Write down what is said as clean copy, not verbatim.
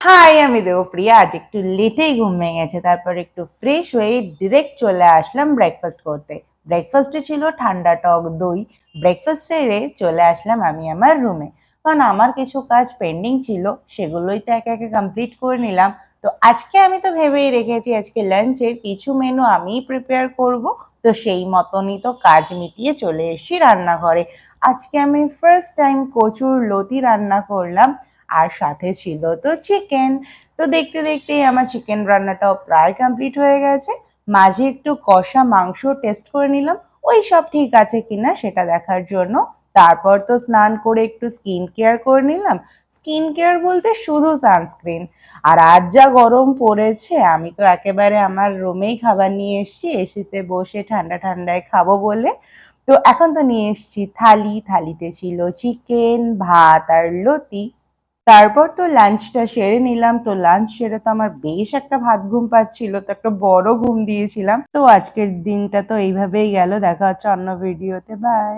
High, আমি দেবপ্রিয়া। আজ একটু লেটেই ঘুম ভেঙে গেছে, তারপর একটু ফ্রেশ হয়ে ডিরেক্ট চলে আসলাম ব্রেকফাস্ট করতে। ব্রেকফাস্টে ছিল ঠান্ডা টক দই। ব্রেকফাস্ট সেরে চলে আসলাম আমি আমার রুমে, কারণ আমার কিছু কাজ পেন্ডিং ছিল, সেগুলোই তো একে একে কমপ্লিট করে নিলাম। তো আজকে আমি তো ভেবেই রেখেছি আজকে লাঞ্চের কিছু মেনু আমিই প্রিপেয়ার করব। তো সেই মতনই তো কাজ মিটিয়ে চলে এসেছি রান্নাঘরে। আজকে আমি ফার্স্ট টাইম কচুর লতি রান্না করলাম, আর সাথে ছিল তো চিকেন। তো দেখতে দেখতেই আমার চিকেন রান্নাটাও প্রায় কমপ্লিট হয়ে গেছে। মাঝে একটু কষা মাংস টেস্ট করে নিলাম, ওই সব ঠিক আছে কিনা সেটা দেখার জন্য। তারপর তো স্নান করে একটু স্কিন কেয়ার করে নিলাম। স্কিন কেয়ার বলতে শুধু সানস্ক্রিন। আর আজ যা গরম পড়েছে, আমি তো একেবারে আমার রুমেই খাবার নিয়ে এসেছি, এসিতে বসে ঠান্ডা ঠান্ডায় খাবো বলে। তো এখন তো নিয়ে এসেছি থালি, থালিতে ছিল চিকেন, ভাত আর লতি। তারপর তো লাঞ্চটা সেরে নিলাম। তো লাঞ্চ সেরে তো আমার বেশ একটা ভাত ঘুম পাচ্ছিল, তো একটা বড় ঘুম দিয়েছিলাম। তো আজকের দিনটা তো এইভাবেই গেল। দেখা হচ্ছে অন্য ভিডিওতে। বাই।